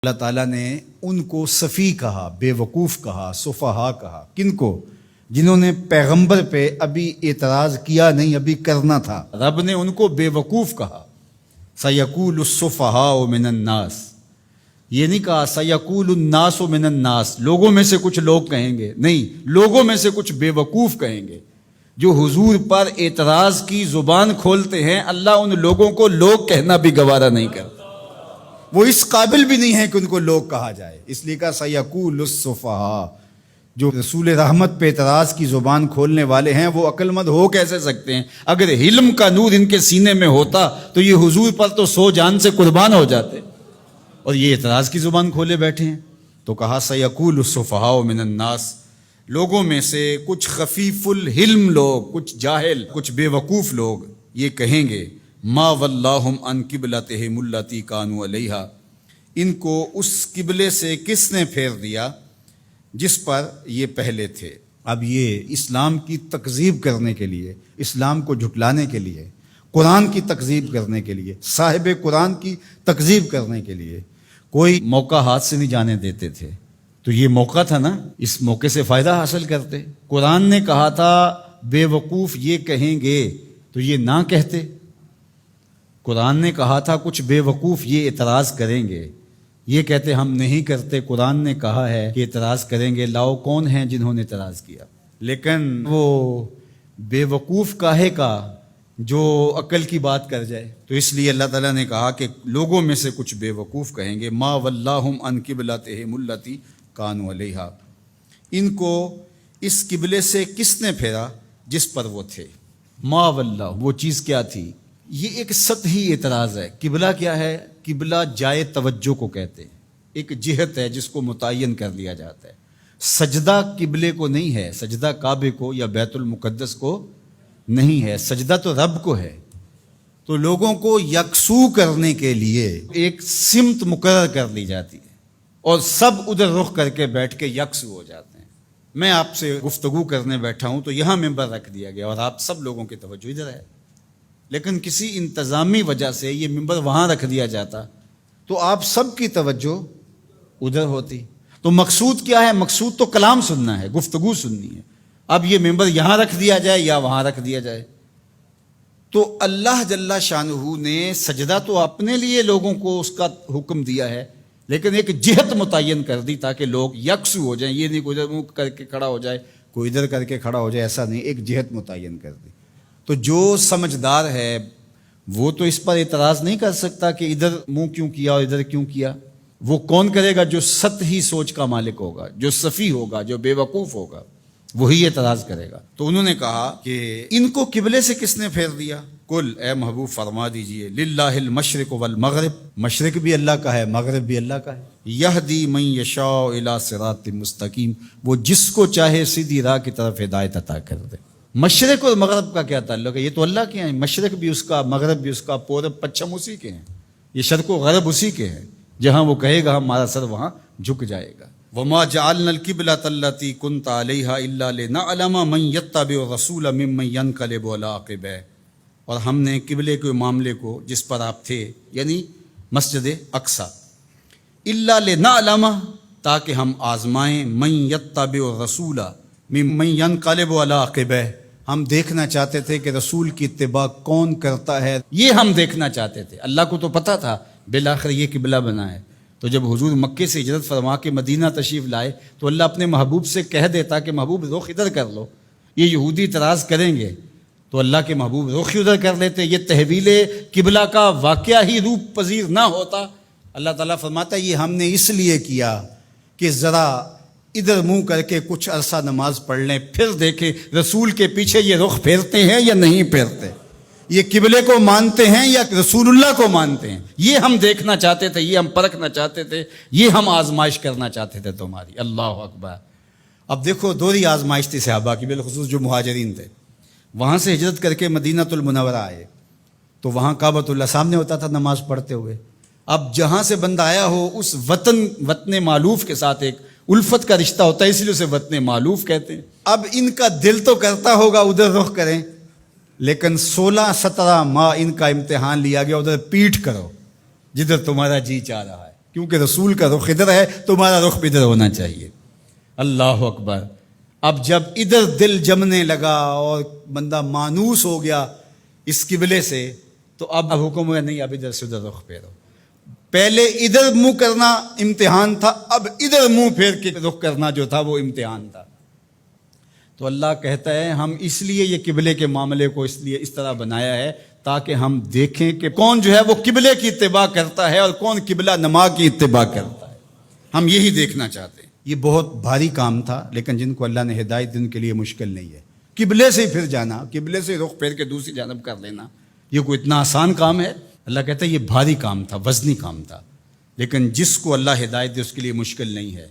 اللہ تعالیٰ نے ان کو صفی کہا، بے وقوف کہا، سفہا کہا. کن کو؟ جنہوں نے پیغمبر پہ ابھی اعتراض کیا نہیں، ابھی کرنا تھا. رب نے ان کو بے وقوف کہا. سَيَقُولُ السُّفَهَاءُ مِنَ النَّاسِ، یہ نہیں کہا سَيَقُولُ النَّاسُ مِنَ النَّاسِ، لوگوں میں سے کچھ لوگ کہیں گے. نہیں، لوگوں میں سے کچھ بے وقوف کہیں گے جو حضور پر اعتراض کی زبان کھولتے ہیں. اللہ ان لوگوں کو لوگ کہنا بھی گوارا نہیں کرتا، وہ اس قابل بھی نہیں ہے کہ ان کو لوگ کہا جائے. اس لیے کہا سَيَقُولُ السُّفَهَاءُ، جو رسول رحمت پہ اعتراض کی زبان کھولنے والے ہیں وہ عقل مند ہو کیسے سکتے ہیں؟ اگر علم کا نور ان کے سینے میں ہوتا تو یہ حضور پر تو 100 جان سے قربان ہو جاتے، اور یہ اعتراض کی زبان کھولے بیٹھے ہیں. تو کہا سَيَقُولُ السُّفَهَاءُ مِنَ النَّاسِ، لوگوں میں سے کچھ خفیف الحلم لوگ، کچھ جاہل، کچھ بے وقوف لوگ یہ کہیں گے ما وَلَّاهُمْ عَنْ قِبْلَتِهِمُ الَّتِي كَانُوا عَلَيْهَا، ان کو اس قبلے سے کس نے پھیر دیا جس پر یہ پہلے تھے. اب یہ اسلام کی تکذیب کرنے کے لیے، اسلام کو جھٹلانے کے لیے، قرآن کی تکذیب کرنے کے لیے، صاحب قرآن کی تکذیب کرنے کے لیے کوئی موقع ہاتھ سے نہیں جانے دیتے تھے. تو یہ موقع تھا نا، اس موقع سے فائدہ حاصل کرتے. قرآن نے کہا تھا بے وقوف یہ کہیں گے تو یہ نہ کہتے. قرآن نے کہا تھا کچھ بے وقوف یہ اعتراض کریں گے، یہ کہتے ہم نہیں کرتے. قرآن نے کہا ہے کہ اعتراض کریں گے، لاؤ کون ہیں جنہوں نے اعتراض کیا. لیکن وہ بے وقوف کاہے کا جو عقل کی بات کر جائے. تو اس لیے اللہ تعالیٰ نے کہا کہ لوگوں میں سے کچھ بے وقوف کہیں گے ما وَلَّاهُمْ عَنْ قِبْلَتِهِمُ الَّتِي كَانُوا عَلَيْهَا، ان کو اس قبلے سے کس نے پھیرا جس پر وہ تھے. ما وَلَّاهُ، وہ چیز کیا تھی؟ یہ ایک سطحی اعتراض ہے. قبلہ کیا ہے؟ قبلہ جائے توجہ کو کہتے ہیں، ایک جہت ہے جس کو متعین کر لیا جاتا ہے. سجدہ قبلے کو نہیں ہے، سجدہ کعبے کو یا بیت المقدس کو نہیں ہے، سجدہ تو رب کو ہے. تو لوگوں کو یکسو کرنے کے لیے ایک سمت مقرر کر لی جاتی ہے اور سب ادھر رخ کر کے بیٹھ کے یکسو ہو جاتے ہیں. میں آپ سے گفتگو کرنے بیٹھا ہوں تو یہاں ممبر رکھ دیا گیا اور آپ سب لوگوں کی توجہ ادھر ہے، لیکن کسی انتظامی وجہ سے یہ ممبر وہاں رکھ دیا جاتا تو آپ سب کی توجہ ادھر ہوتی. تو مقصود کیا ہے؟ مقصود تو کلام سننا ہے، گفتگو سننی ہے. اب یہ ممبر یہاں رکھ دیا جائے یا وہاں رکھ دیا جائے. تو اللہ جل شانہ نے سجدہ تو اپنے لیے لوگوں کو اس کا حکم دیا ہے، لیکن ایک جہت متعین کر دی تاکہ لوگ یکسو ہو جائیں. یہ نہیں کوئی ادھر منہ کر کے کھڑا ہو جائے، کوئی ادھر کر کے کھڑا ہو جائے، ایسا نہیں، ایک جہت متعین کر دی. تو جو سمجھدار ہے وہ تو اس پر اعتراض نہیں کر سکتا کہ ادھر منہ کیوں کیا اور ادھر کیوں کیا. وہ کون کرے گا؟ جو سطحی سوچ کا مالک ہوگا، جو صفی ہوگا، جو بے وقوف ہوگا، وہی اعتراض کرے گا. تو انہوں نے کہا کہ ان کو قبلے سے کس نے پھیر دیا؟ کل، اے محبوب فرما دیجئے، للہ المشرق والمغرب، مشرق بھی اللہ کا ہے، مغرب بھی اللہ کا ہے. یہدی من یشاء الی صراط مستقیم، وہ جس کو چاہے سیدھی راہ کی طرف ہدایت عطا کر دے. مشرق اور مغرب کا کیا تعلق ہے؟ یہ تو اللہ کے ہیں، مشرق بھی اس کا، مغرب بھی اس کا، پورب پچھم اسی کے ہیں، یہ شرق و غرب اسی کے ہیں. جہاں وہ کہے گا ہمارا سر وہاں جھک جائے گا. وَمَا جَعَلْنَا الْقِبْلَةَ الَّتِي كُنْتَ عَلَيْهَا إِلَّا لِنَعْلَمَ مَنْ يَتَّبِعُ الرَّسُولَ مِمَّنْ يَنْقَلِبُ عَلَىٰ عَقِبَيْهِ، اور ہم نے قبلے کے معاملے کو جس پر آپ تھے، یعنی مسجد اقصی، إِلَّا لِنَعْلَمَ، تاکہ ہم آزمائیں، مَنْ يَتَّبِعُ الرَّسُولَ مِمَّنْ يَنْقَلِبُ عَلَىٰ عَقِبَيْهِ، ہم دیکھنا چاہتے تھے کہ رسول کی اتباع کون کرتا ہے، یہ ہم دیکھنا چاہتے تھے. اللہ کو تو پتہ تھا بالآخر یہ قبلہ بنا ہے. تو جب حضور مکے سے ہجرت فرما کے مدینہ تشریف لائے تو اللہ اپنے محبوب سے کہہ دیتا کہ محبوب رخ ادھر کر لو، یہ یہودی اعتراض کریں گے، تو اللہ کے محبوب رخ ادھر کر لیتے. یہ تحویل قبلہ کا واقعہ ہی روپ پذیر نہ ہوتا. اللہ تعالیٰ فرماتا ہے یہ ہم نے اس لیے کیا کہ ذرا ادھر منہ کر کے کچھ عرصہ نماز پڑھ لیں، پھر دیکھیں رسول کے پیچھے یہ رخ پھیرتے ہیں یا نہیں پھیرتے، یہ قبلے کو مانتے ہیں یا رسول اللہ کو مانتے ہیں. یہ ہم دیکھنا چاہتے تھے، یہ ہم پرکھنا چاہتے تھے، یہ ہم آزمائش کرنا چاہتے تھے تمہاری. اللہ اکبر. اب دیکھو دوہری آزمائش تھی صحابہ کی، بالخصوص جو مہاجرین تھے. وہاں سے ہجرت کر کے مدینہ المنورہ آئے تو وہاں کعبۃ اللہ سامنے ہوتا تھا نماز پڑھتے ہوئے. اب جہاں سے بندہ آیا ہو اس وطن معلوف کے ساتھ ایک الفت کا رشتہ ہوتا ہے، اس لیے اسے وطن معلوف کہتے ہیں. اب ان کا دل تو کرتا ہوگا ادھر رخ کریں، لیکن 16-17 ماہ ان کا امتحان لیا گیا ادھر پیٹھ کرو جدھر تمہارا جی چاہ رہا ہے. کیونکہ رسول کا رخ ادھر ہے، تمہارا رخ بھی ادھر ہونا چاہیے۔ اللہ اکبر۔ اب جب ادھر دل جمنے لگا اور بندہ مانوس ہو گیا اس قبلے سے، تو اب حکم ہوا نہیں، اب ادھر سے ادھر رخ پھیرو۔ پہلے ادھر منہ کرنا امتحان تھا، اب ادھر منہ پھیر کے رخ کرنا جو تھا وہ امتحان تھا۔ تو اللہ کہتا ہے ہم اس لیے یہ قبلے کے معاملے کو اس لیے اس طرح بنایا ہے تاکہ ہم دیکھیں کہ کون جو ہے وہ قبلے کی اتباع کرتا ہے اور کون قبلہ نما کی اتباع کرتا ہے۔ ہم یہی دیکھنا چاہتے ہیں۔ یہ بہت بھاری کام تھا، لیکن جن کو اللہ نے ہدایت دی ان کے لیے مشکل نہیں ہے۔ قبلے سے ہی پھر جانا، قبلے سے رخ پھیر کے دوسری جانب کر لینا، یہ کوئی اتنا آسان کام ہے؟ اللہ کہتا ہے یہ بھاری کام تھا، وزنی کام تھا، لیکن جس کو اللہ ہدایت دے اس کے لیے مشکل نہیں ہے۔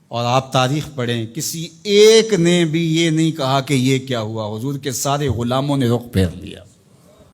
اور آپ تاریخ پڑھیں، کسی ایک نے بھی یہ نہیں کہا کہ یہ کیا ہوا، حضور کے سارے غلاموں نے رخ پھیر لیا۔